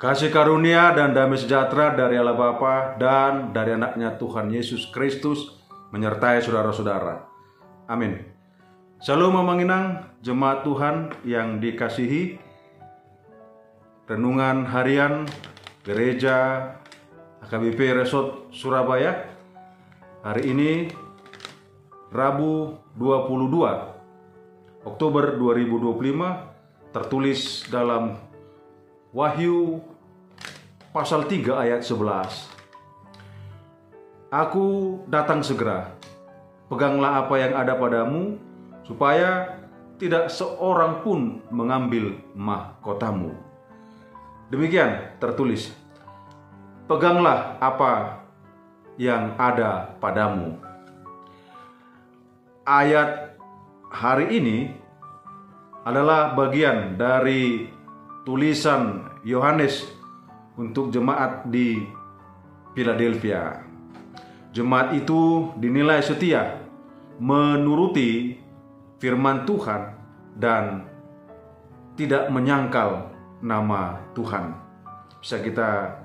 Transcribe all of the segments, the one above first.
Kasih karunia dan damai sejahtera dari Allah Bapa dan dari anaknya Tuhan Yesus Kristus menyertai saudara-saudara. Amin. Shalom Mamanginang, jemaat Tuhan yang dikasihi. Renungan harian Gereja HKBP Resort Surabaya. Hari ini Rabu 22 Oktober 2025, tertulis dalam Wahyu pasal 3 ayat 11. Aku datang segera, peganglah apa yang ada padamu, supaya tidak seorang pun mengambil mahkotamu. Demikian tertulis, peganglah apa yang ada padamu. Ayat hari ini adalah bagian dari tulisan Yohanes untuk jemaat di Philadelphia. Jemaat itu dinilai setia, menuruti firman Tuhan dan tidak menyangkal nama Tuhan. Bisa kita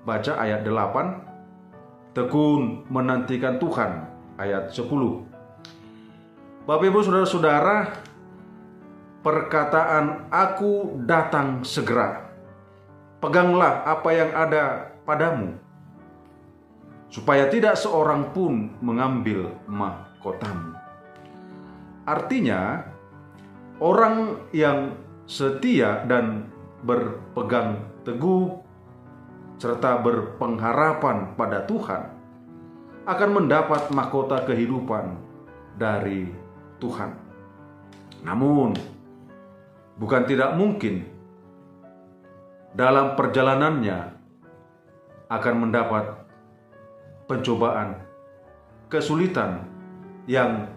baca ayat 8, tekun menantikan Tuhan, ayat 10. Bapak Ibu Saudara-saudara, perkataan aku datang segera, peganglah apa yang ada padamu, supaya tidak seorang pun mengambil mahkotamu. Artinya, orang yang setia dan berpegang teguh serta berpengharapan pada Tuhan akan mendapat mahkota kehidupan dari Tuhan. Namun, bukan tidak mungkin dalam perjalanannya akan mendapat pencobaan, kesulitan yang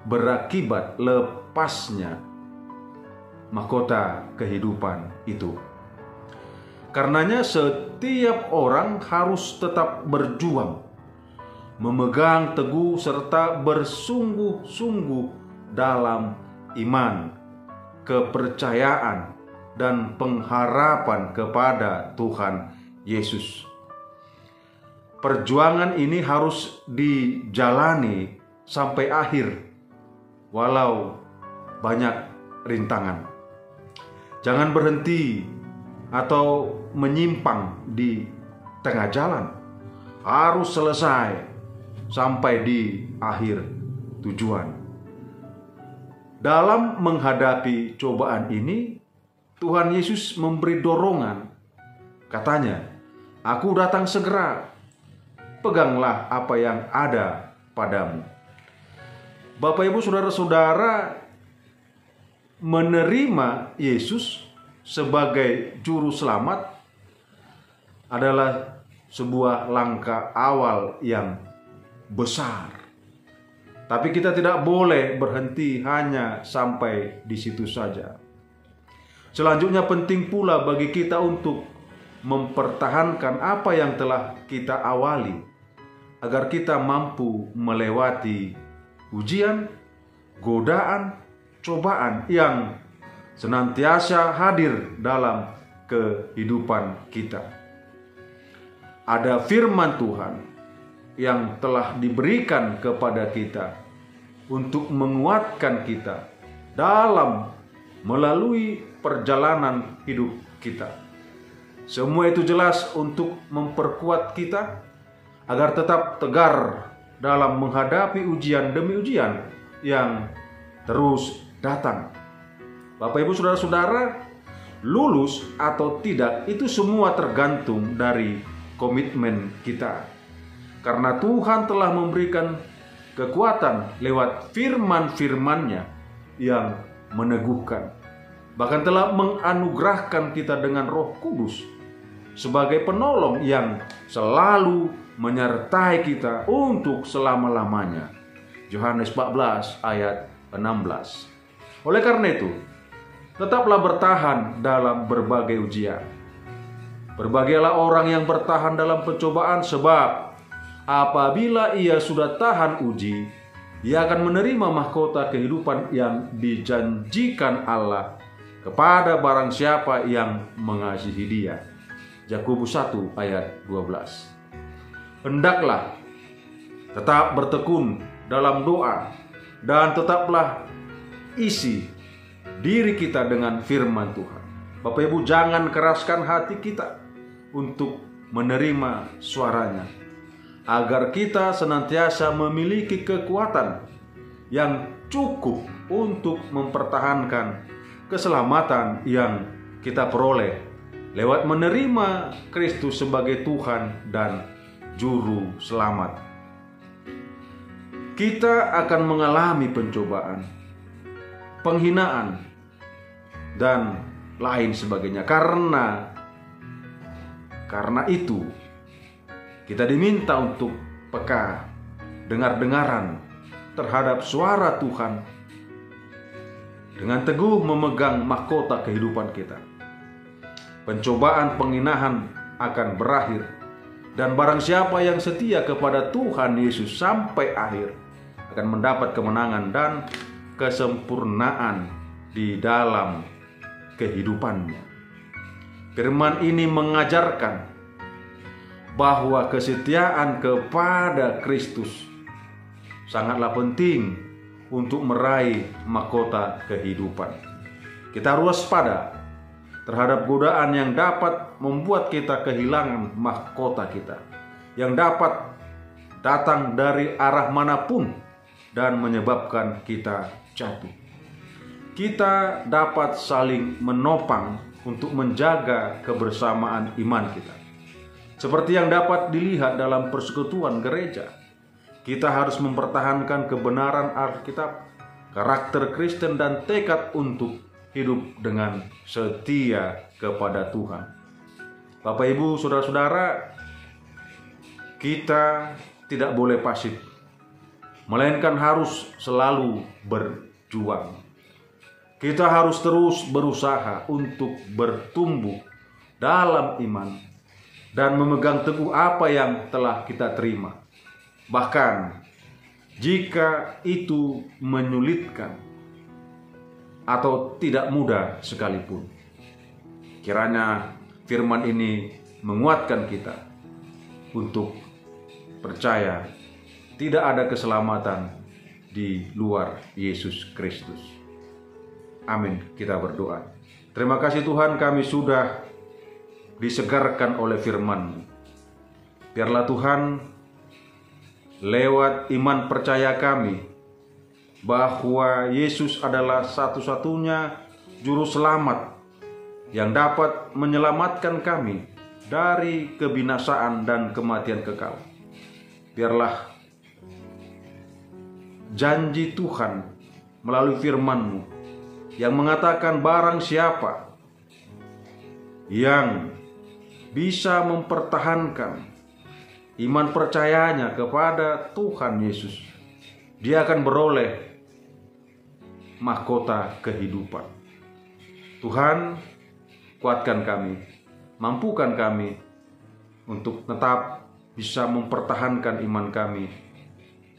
berakibat lepasnya mahkota kehidupan itu. Karenanya setiap orang harus tetap berjuang, memegang teguh serta bersungguh-sungguh dalam iman, kepercayaan, dan pengharapan kepada Tuhan Yesus. Perjuangan ini harus dijalani sampai akhir, walau banyak rintangan. Jangan berhenti atau menyimpang di tengah jalan. Harus selesai sampai di akhir tujuan. Dalam menghadapi cobaan ini, Tuhan Yesus memberi dorongan. Katanya, aku datang segera, peganglah apa yang ada padamu. Bapak Ibu Saudara-saudara, menerima Yesus sebagai juru selamat adalah sebuah langkah awal yang besar. Tapi kita tidak boleh berhenti hanya sampai di situ saja. Selanjutnya penting pula bagi kita untuk mempertahankan apa yang telah kita awali, agar kita mampu melewati ujian, godaan, cobaan yang senantiasa hadir dalam kehidupan kita. Ada firman Tuhan yang telah diberikan kepada kita untuk menguatkan kita dalam melalui perjalanan hidup kita. Semua itu jelas untuk memperkuat kita agar tetap tegar dalam menghadapi ujian demi ujian yang terus datang. Bapak Ibu Saudara-saudara, lulus atau tidak itu semua tergantung dari komitmen kita. Karena Tuhan telah memberikan kekuatan lewat firman-firman-Nya yang meneguhkan. Bahkan telah menganugerahkan kita dengan Roh Kudus sebagai penolong yang selalu menyertai kita untuk selama-lamanya. Yohanes 14 ayat 16. Oleh karena itu, tetaplah bertahan dalam berbagai ujian. Berbahagialah orang yang bertahan dalam pencobaan, sebab apabila ia sudah tahan uji, ia akan menerima mahkota kehidupan yang dijanjikan Allah kepada barang siapa yang mengasihi Dia. Yakobus 1 ayat 12. Hendaklah tetap bertekun dalam doa dan tetaplah isi diri kita dengan firman Tuhan. Bapak Ibu, jangan keraskan hati kita untuk menerima suaranya, agar kita senantiasa memiliki kekuatan yang cukup untuk mempertahankan keselamatan yang kita peroleh lewat menerima Kristus sebagai Tuhan dan Juru Selamat. Kita akan mengalami pencobaan, penghinaan, dan lain sebagainya. Karena itu kita diminta untuk peka, dengar-dengaran terhadap suara Tuhan, dengan teguh memegang mahkota kehidupan kita. Pencobaan, penghinaan akan berakhir, dan barang siapa yang setia kepada Tuhan Yesus sampai akhir akan mendapat kemenangan dan kesempurnaan di dalam kehidupannya. Firman ini mengajarkan bahwa kesetiaan kepada Kristus sangatlah penting untuk meraih mahkota kehidupan. Kita harus waspada terhadap godaan yang dapat membuat kita kehilangan mahkota kita, yang dapat datang dari arah manapun dan menyebabkan kita jatuh. Kita dapat saling menopang untuk menjaga kebersamaan iman kita. Seperti yang dapat dilihat dalam persekutuan gereja, kita harus mempertahankan kebenaran Alkitab, karakter Kristen, dan tekad untuk hidup dengan setia kepada Tuhan. Bapak, Ibu, saudara-saudara, kita tidak boleh pasif, melainkan harus selalu berjuang. Kita harus terus berusaha untuk bertumbuh dalam iman dan memegang teguh apa yang telah kita terima. Bahkan jika itu menyulitkan atau tidak mudah sekalipun, kiranya firman ini menguatkan kita untuk percaya tidak ada keselamatan di luar Yesus Kristus. Amin. Kita berdoa. Terima kasih Tuhan, kami sudah disegarkan oleh firman-Mu. Biarlah Tuhan, lewat iman percaya kami bahwa Yesus adalah satu-satunya juru selamat yang dapat menyelamatkan kami dari kebinasaan dan kematian kekal. Biarlah janji Tuhan melalui firman-Mu yang mengatakan barang siapa yang bisa mempertahankan iman percayanya kepada Tuhan Yesus, dia akan beroleh mahkota kehidupan. Tuhan, kuatkan kami, mampukan kami untuk tetap bisa mempertahankan iman kami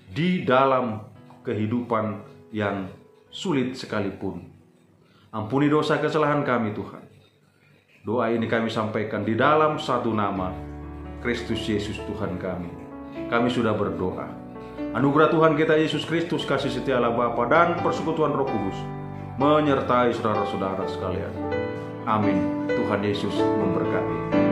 di dalam kehidupan yang sulit sekalipun. Ampuni dosa kesalahan kami Tuhan. Doa ini kami sampaikan di dalam satu nama, Kristus Yesus Tuhan kami. Kami sudah berdoa. Anugerah Tuhan kita Yesus Kristus, kasih setia Allah Bapa, dan persekutuan Roh Kudus menyertai saudara-saudara sekalian. Amin. Tuhan Yesus memberkati.